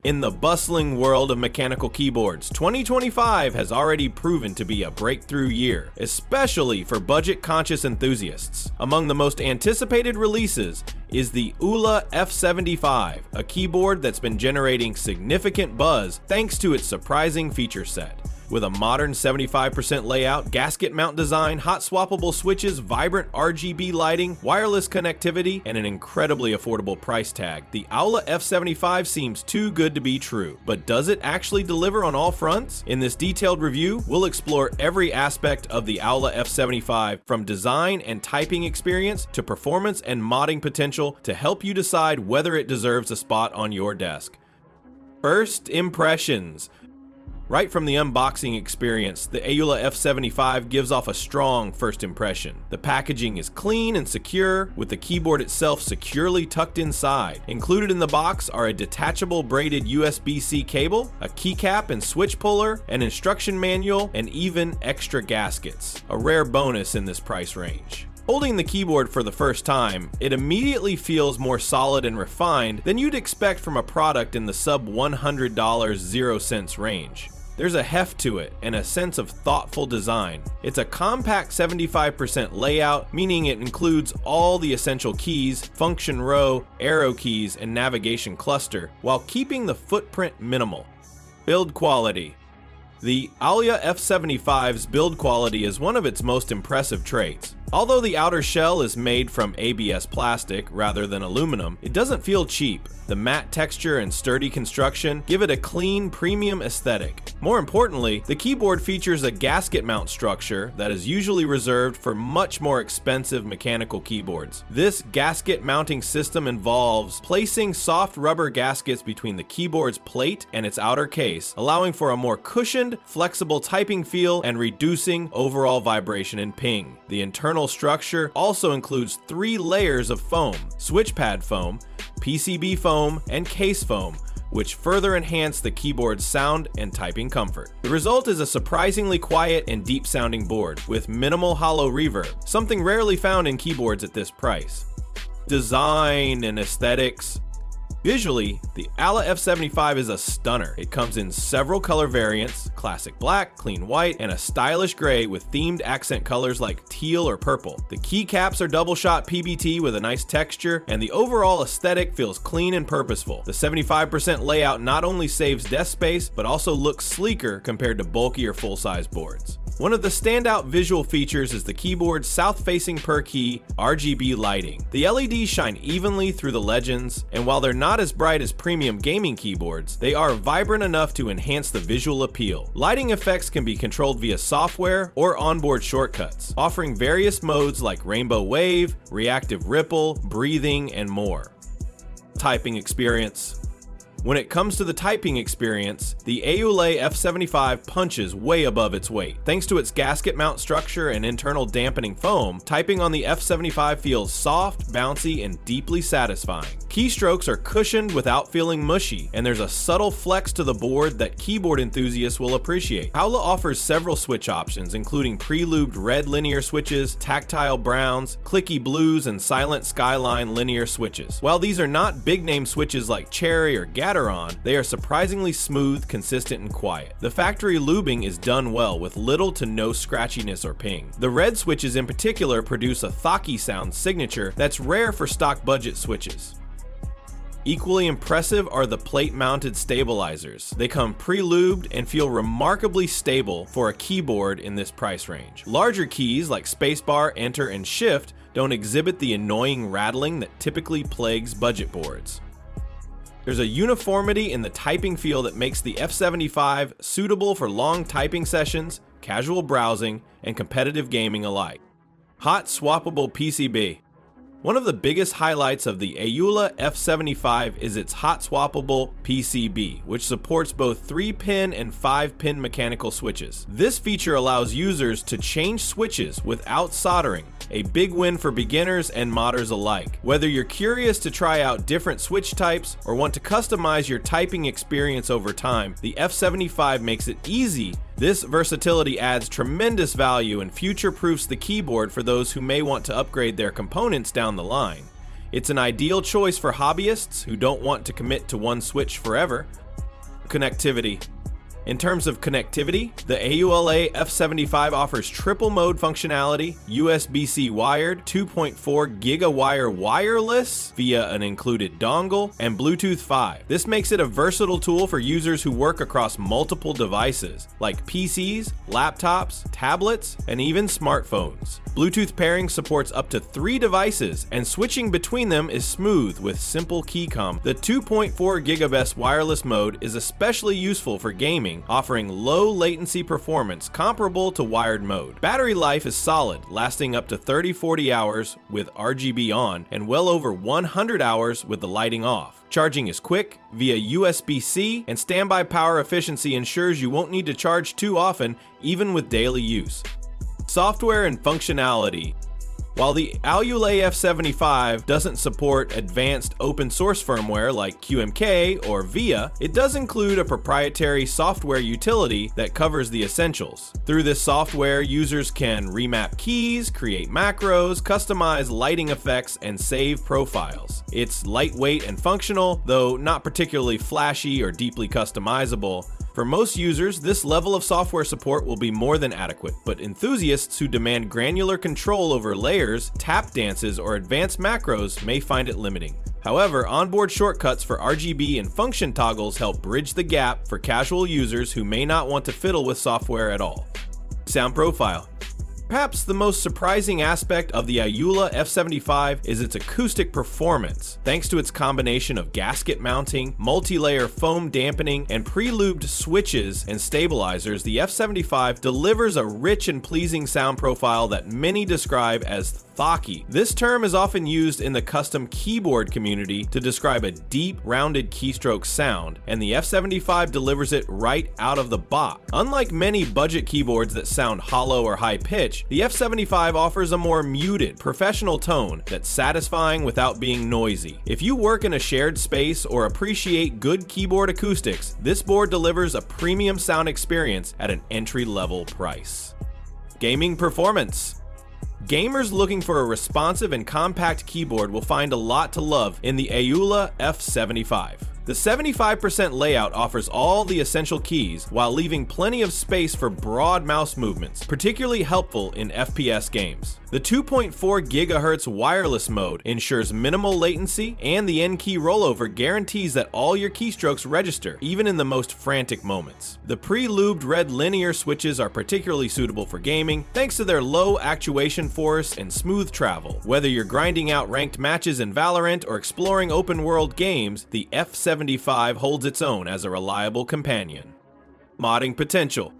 In the bustling world of mechanical keyboards, 2025 has already proven to be a breakthrough year, especially for budget-conscious enthusiasts. Among the most anticipated releases is the Aula F75, a keyboard that's been generating significant buzz thanks to its surprising feature set. With a modern 75% layout, gasket mount design, hot-swappable switches, vibrant RGB lighting, wireless connectivity, and an incredibly affordable price tag, the Aula F75 seems too good to be true. But does it actually deliver on all fronts? In this detailed review, we'll explore every aspect of the Aula F75, from design and typing experience to performance and modding potential, to help you decide whether it deserves a spot on your desk. First impressions. Right from the unboxing experience, the Aula F75 gives off a strong first impression. The packaging is clean and secure, with the keyboard itself securely tucked inside. Included in the box are a detachable braided USB-C cable, a keycap and switch puller, an instruction manual, and even extra gaskets, a rare bonus in this price range. Holding the keyboard for the first time, it immediately feels more solid and refined than you'd expect from a product in the sub $100 0 cents range. There's a heft to it and a sense of thoughtful design. It's a compact 75% layout, meaning it includes all the essential keys, function row, arrow keys, and navigation cluster, while keeping the footprint minimal. Build quality. The Aula F75's build quality is one of its most impressive traits. Although the outer shell is made from ABS plastic rather than aluminum, it doesn't feel cheap. The matte texture and sturdy construction give it a clean, premium aesthetic. More importantly, the keyboard features a gasket mount structure that is usually reserved for much more expensive mechanical keyboards. This gasket mounting system involves placing soft rubber gaskets between the keyboard's plate and its outer case, allowing for a more cushioned, flexible typing feel and reducing overall vibration and ping. The internal structure also includes 3 layers of foam: switch pad foam, PCB foam, and case foam, which further enhance the keyboard's sound and typing comfort. The result is a surprisingly quiet and deep-sounding board with minimal hollow reverb, something rarely found in keyboards at this price. Design and aesthetics. Visually, the Aula F75 is a stunner. It comes in several color variants: classic black, clean white, and a stylish gray with themed accent colors like teal or purple. The keycaps are double-shot PBT with a nice texture, and the overall aesthetic feels clean and purposeful. The 75% layout not only saves desk space, but also looks sleeker compared to bulkier full-size boards. One of the standout visual features is the keyboard's south-facing per key RGB lighting. The LEDs shine evenly through the legends, and while they're not as bright as premium gaming keyboards, they are vibrant enough to enhance the visual appeal. Lighting effects can be controlled via software or onboard shortcuts, offering various modes like rainbow wave, reactive ripple, breathing, and more. Typing experience. When it comes to the typing experience, the Aula F75 punches way above its weight. Thanks to its gasket mount structure and internal dampening foam, typing on the F75 feels soft, bouncy, and deeply satisfying. Keystrokes are cushioned without feeling mushy, and there's a subtle flex to the board that keyboard enthusiasts will appreciate. Aula offers several switch options, including pre-lubed red linear switches, tactile browns, clicky blues, and silent skyline linear switches. While these are not big-name switches like Cherry or Gateron, they are surprisingly smooth, consistent, and quiet. The factory lubing is done well with little to no scratchiness or ping. The red switches in particular produce a thocky sound signature that's rare for stock budget switches. Equally impressive are the plate-mounted stabilizers. They come pre-lubed and feel remarkably stable for a keyboard in this price range. Larger keys like spacebar, enter, and shift don't exhibit the annoying rattling that typically plagues budget boards. There's a uniformity in the typing feel that makes the F75 suitable for long typing sessions, casual browsing, and competitive gaming alike. Hot-swappable PCB. One of the biggest highlights of the Aula F75 is its hot-swappable PCB, which supports both 3-pin and 5-pin mechanical switches. This feature allows users to change switches without soldering, a big win for beginners and modders alike. Whether you're curious to try out different switch types or want to customize your typing experience over time, the F75 makes it easy. This versatility adds tremendous value and future-proofs the keyboard for those who may want to upgrade their components down the line. It's an ideal choice for hobbyists who don't want to commit to one switch forever. Connectivity. In terms of connectivity, the Aula F75 offers triple mode functionality, USB-C wired, 2.4 GigaWire wireless via an included dongle, and Bluetooth 5. This makes it a versatile tool for users who work across multiple devices, like PCs, laptops, tablets, and even smartphones. Bluetooth pairing supports up to 3 devices, and switching between them is smooth with simple key comp. The 2.4 GHz wireless mode is especially useful for gaming, offering low latency performance comparable to wired mode. Battery life is solid, lasting up to 30-40 hours with RGB on and well over 100 hours with the lighting off. Charging is quick via USB-C, and standby power efficiency ensures you won't need to charge too often, even with daily use. Software and functionality. While the Aula F75 doesn't support advanced open source firmware like QMK or VIA, it does include a proprietary software utility that covers the essentials. Through this software, users can remap keys, create macros, customize lighting effects, and save profiles. It's lightweight and functional, though not particularly flashy or deeply customizable. For most users, this level of software support will be more than adequate, but enthusiasts who demand granular control over layers, tap dances, or advanced macros may find it limiting. However, onboard shortcuts for RGB and function toggles help bridge the gap for casual users who may not want to fiddle with software at all. Sound profile. Perhaps the most surprising aspect of the Aula F75 is its acoustic performance. Thanks to its combination of gasket mounting, multi-layer foam dampening, and pre-lubed switches and stabilizers, the F75 delivers a rich and pleasing sound profile that many describe as thocky. This term is often used in the custom keyboard community to describe a deep, rounded keystroke sound, and the F75 delivers it right out of the box. Unlike many budget keyboards that sound hollow or high-pitched, the F75 offers a more muted, professional tone that's satisfying without being noisy. If you work in a shared space or appreciate good keyboard acoustics, this board delivers a premium sound experience at an entry-level price. Gaming performance. Gamers looking for a responsive and compact keyboard will find a lot to love in the Aula F75. The 75% layout offers all the essential keys while leaving plenty of space for broad mouse movements, particularly helpful in FPS games. The 2.4 GHz wireless mode ensures minimal latency, and the N-key rollover guarantees that all your keystrokes register, even in the most frantic moments. The pre-lubed red linear switches are particularly suitable for gaming, thanks to their low actuation force and smooth travel. Whether you're grinding out ranked matches in Valorant or exploring open-world games, the F75 holds its own as a reliable companion. Modding potential.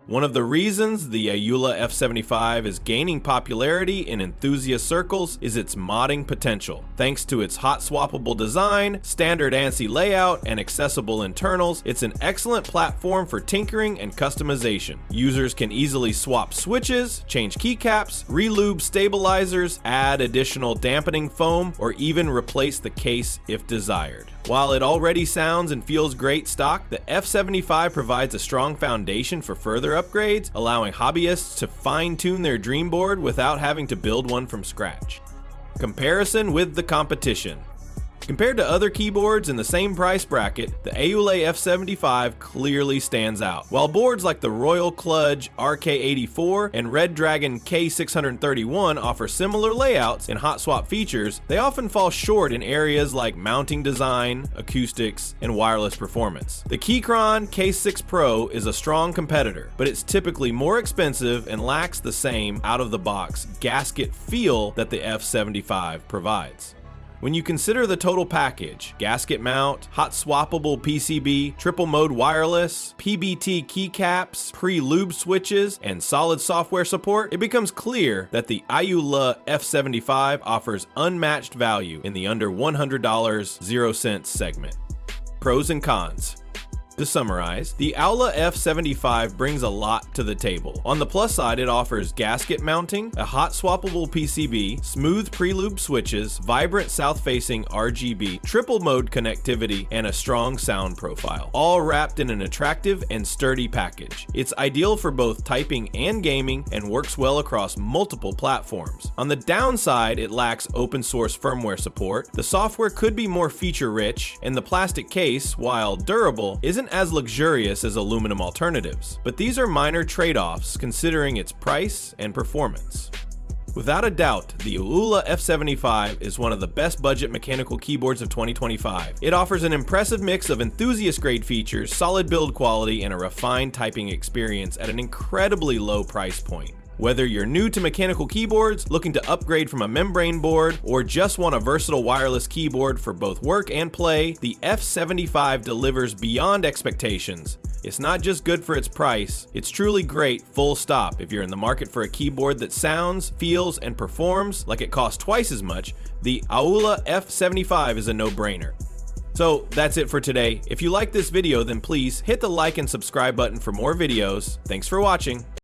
One of the reasons the Aula F75 is gaining popularity in enthusiast circles is its modding potential. Thanks to its hot-swappable design, standard ANSI layout, and accessible internals, it's an excellent platform for tinkering and customization. Users can easily swap switches, change keycaps, relube stabilizers, add additional dampening foam, or even replace the case if desired. While it already sounds and feels great stock, the F75 provides a strong foundation for further upgrades, allowing hobbyists to fine-tune their dream board without having to build one from scratch. Comparison with the competition. Compared to other keyboards in the same price bracket, the Aula F75 clearly stands out. While boards like the Royal Kludge RK84 and Red Dragon K631 offer similar layouts and hot swap features, they often fall short in areas like mounting design, acoustics, and wireless performance. The Keychron K6 Pro is a strong competitor, but it's typically more expensive and lacks the same out-of-the-box gasket feel that the F75 provides. When you consider the total package, gasket mount, hot-swappable PCB, triple mode wireless, PBT keycaps, pre-lube switches, and solid software support, it becomes clear that the Aula F75 offers unmatched value in the under $100 0 cents segment. Pros and cons. To summarize, the Aula F75 brings a lot to the table. On the plus side, it offers gasket mounting, a hot swappable PCB, smooth pre-lube switches, vibrant south-facing RGB, triple mode connectivity, and a strong sound profile, all wrapped in an attractive and sturdy package. It's ideal for both typing and gaming and works well across multiple platforms. On the downside, it lacks open source firmware support, the software could be more feature-rich, and the plastic case, while durable, isn't isn't as luxurious as aluminum alternatives, but these are minor trade-offs considering its price and performance. Without a doubt, the Aula F75 is one of the best budget mechanical keyboards of 2025. It offers an impressive mix of enthusiast-grade features, solid build quality, and a refined typing experience at an incredibly low price point. Whether you're new to mechanical keyboards, looking to upgrade from a membrane board, or just want a versatile wireless keyboard for both work and play, the F75 delivers beyond expectations. It's not just good for its price, it's truly great full stop. If you're in the market for a keyboard that sounds, feels, and performs like it costs twice as much, the Aula F75 is a no-brainer. So that's it for today. If you like this video, then please hit the like and subscribe button for more videos. Thanks for watching.